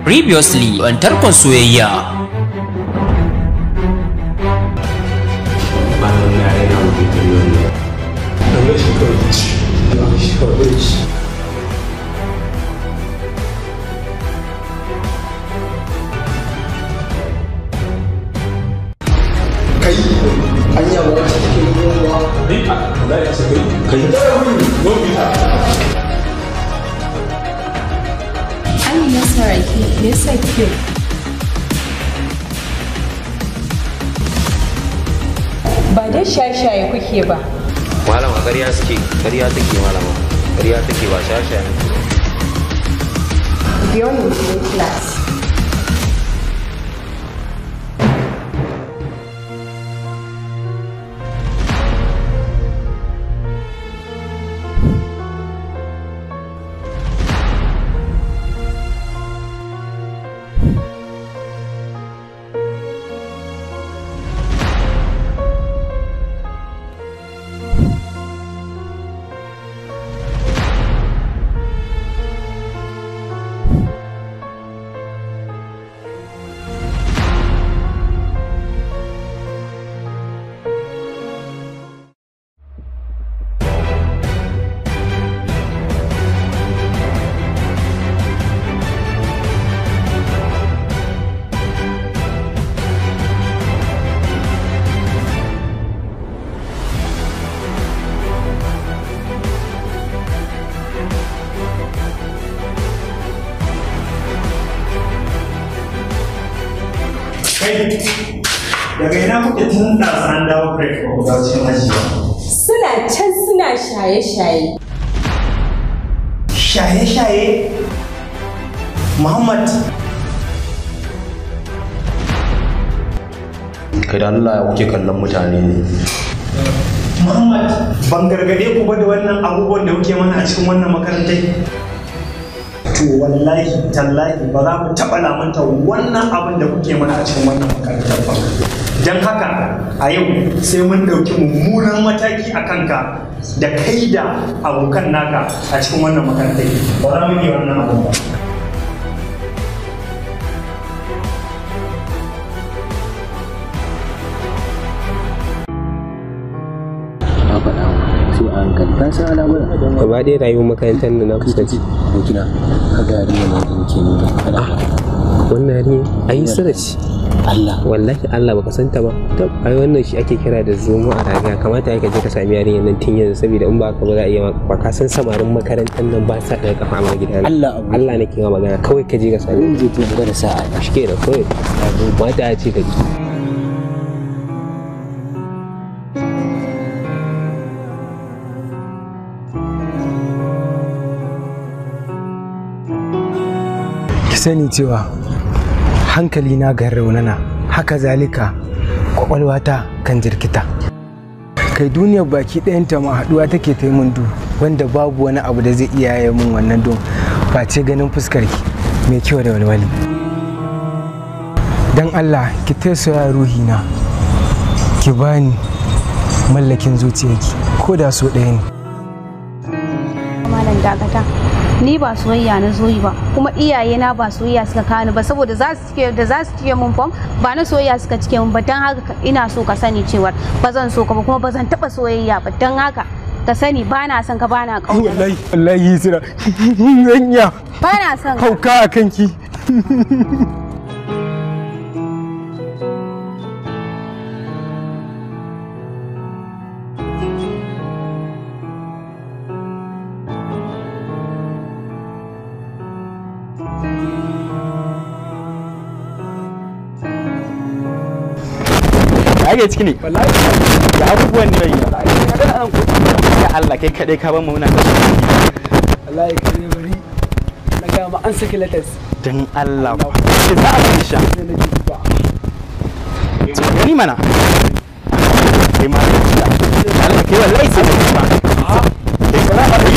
Previously on tarkon soyayya. Ba dai shaye-shaye kuke ba. Malama ƙarya suke, ƙarya take malama, ƙarya take ba shaye-shaye. Beyond the class. Daga ina kuke tun da san dawo break ko da cin aji ba? Suna can suna shaye-shaye. Shaye-shaye? Muhammad. Kai da Allah ya kuke kallon mutane ne. Muhammad, ban gargade ku ba da wannan abubuwan da kuke mana a cikin wannan makarantai. To wallahi tallahi ba za mu taɓa lamunta wannan abin da kuke mana a cikin wannan makarantar ba. Don haka a yau sai mun ɗauki mummunan mataki a kanka da kai da abokan naka a cikin wannan makarantar. Ba za mu yi wannan abin ba. Gaba ɗaya rayuwar makarantar da na fuskanci Bokina, ka ga yarinya na da nake nuna kada. wannan yarinya ayi sirri ce. Allah. Wallahi Allah baka santa ba. Tab ai wannan shi ake kira da zomo a rayuwa. Kamata ya je ka sami yarinyar nan tun yanzu saboda in ba ka ba za a iya ba ka san samarin makarantar nan ba sa daga kafa a gida. Allah nake ma magana kawai ka je ka sami. Je to ga da sa'a. Shike da kawai. Mata ya ce ka ji. Sani cewa hankali na ga raunana, haka zalika kwakwalwata kan jirkita. Kai duniyar baki ɗayanta ma haɗuwa take ta min du wanda babu wani abu da zai iya yi min wannan don face ganin fuskar ki mai kyau da walwali. Dan Allah ki tausaya ruhina, ki bani mallakin zuciyarki ko da so ɗaya ne. Malam dakata. Ni ba soyayya na zoyi ba kuma iyayena ba soyayya suka kawo ni ba saboda za su cike mun fam ba na soyayya suka cike mun ba dan haka ina so ka sani cewa ba zan so ka ba kuma ba zan taba soyayya ba dan haka ka sani ba na son ka ba na kauna wallahi sira zanya ba na son ka hauka akan ki. ake ciki ne da abubuwan ne ya Allah kai kadai ka ban mu muna wallahi kai bari na ga ma an saki latas dan Allah ki za a ci sha ni mana kai ma Allah kai wallahi sai ba kai kana ba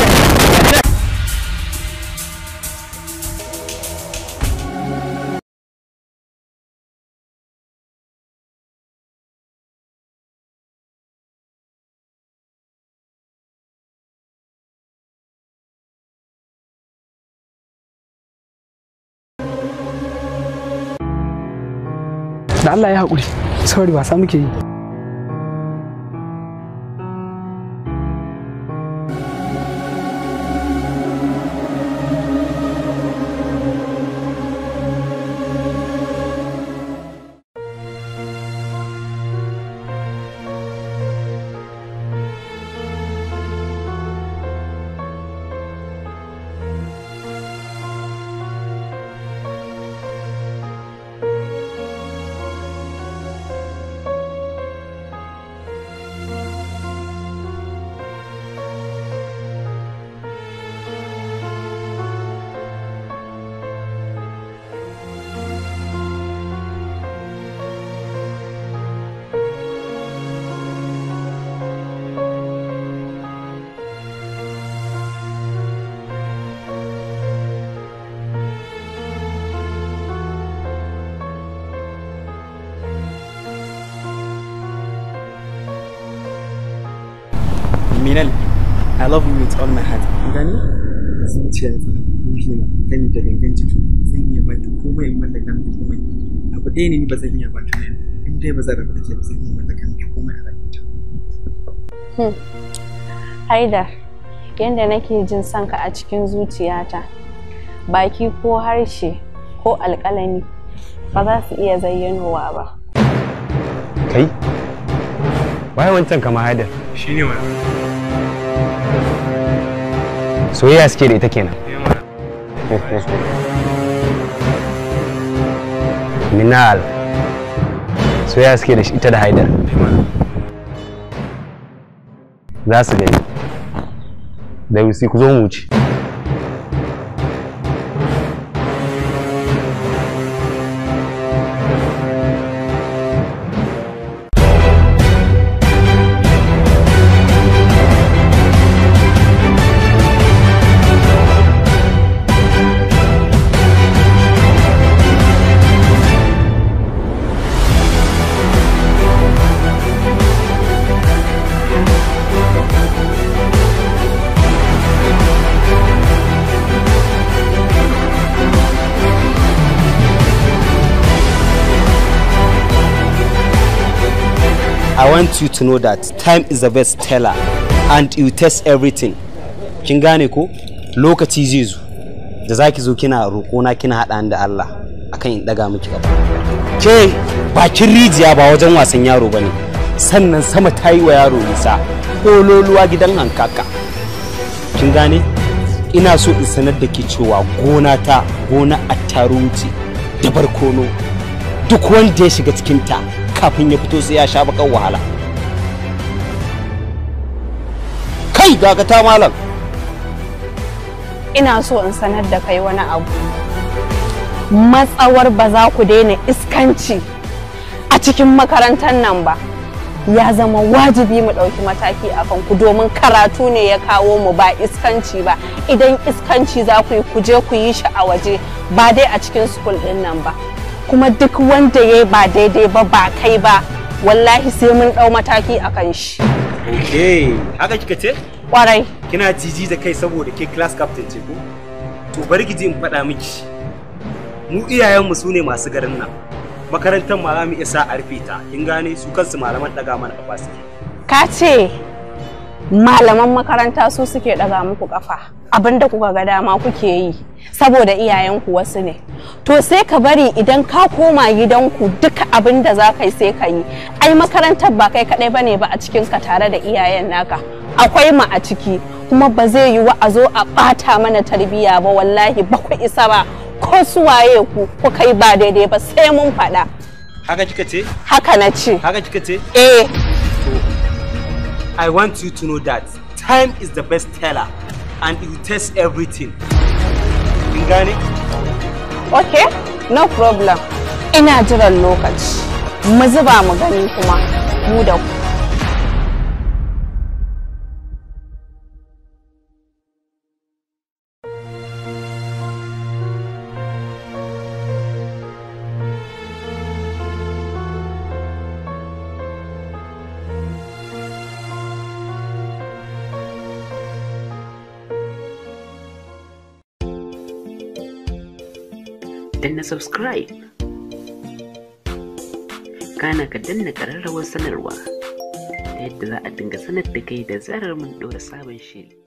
da Allah ya haƙuri sorry wasa muke yi. Minal, I love you with all my heart. Gani? Zuciyata, ruhina, gani da gangan jiki zan iya baki komai in mallaka miki komai. Abu ɗaya ne ni ba zan iya baki ne. In dai ba zan rabu da ke ba zan iya mallaka miki komai a rayuwata. Haidar, yanda nake jin son ka a cikin zuciyata, baki ko harshe ko alƙalami ba za su iya zayyanowa ba. Kai? Waye wancan kama Haidar? Shi ne mana. Soyayya suke da ita kenan. Minal. Soyayya suke da ita da Haidar. Za su gani. Da wusi ku zo mu wuce. I want you to know that time is the best teller and you test everything. Kin gane ko? Lokaci zai zo da zaki zo kina roƙona kina haɗa da Allah akan in daga miki gaba. Ke bakin rijiya ba wajen wasan yaro bane. Sannan sama ta yi wa yaro nisa. Kololuwa gidan hankaka. Kin gane? Ina so in sanar da ke cewa gona attaruhu ce da barkono. Duk wanda ya shiga cikin ta kafin ya fito sai ya sha bakan wahala. Kai dakata malam. Ina so in sanar da kai wani abu. Matsawar ba za ku daina iskanci a cikin makarantar nan ba, ya zama wajibi mu ɗauki mataki a kanku domin karatu ne ya kawo mu ba iskanci ba. Idan iskanci za ku yi ku je ku yi shi a waje ba dai a cikin school ɗin nan ba. Kuma duk wanda ya ba daidai ba ba kai ba wallahi sai mun ɗau mataki a kan shi. Okay, haka kika ce? Kwarai. Kina jiji da kai saboda ke class captain ce ko? To bari ki ji in faɗa miki. Mu iyayenmu su ne masu garin nan. Makarantar ma za mu iya sa a rufe ta. Kin gane su kansu malaman daga mana kafa suke. Ka ce malaman makaranta su suke daga muku kafa. Abinda kuka ga dama kuke yi saboda iyayenku wasu ne. To sai ka bari idan ka koma gidanku duka abinda za ka yi sai ka yi. Ai makarantar ba kai kadai bane ba a cikin ka tare da iyayen naka. Akwai mu a ciki kuma ba zai yi wa a zo a bata mana tarbiyya ba wallahi ba ku isa ba. Ko su waye ku kai ba daidai ba sai mun faɗa. Haka kika ce? Haka na ce. Haka kika ce? Eh. I want you to know that time is the best teller and it will test everything. Kin gane? Okay, no problem. Ina jiran lokaci. Mu zuba mu gani kuma mu da ku. Danna subscribe kana ka danna ƙararrawar sanarwa ta yadda za a dinga sanar da kai da zarar mun ɗora sabon shiri.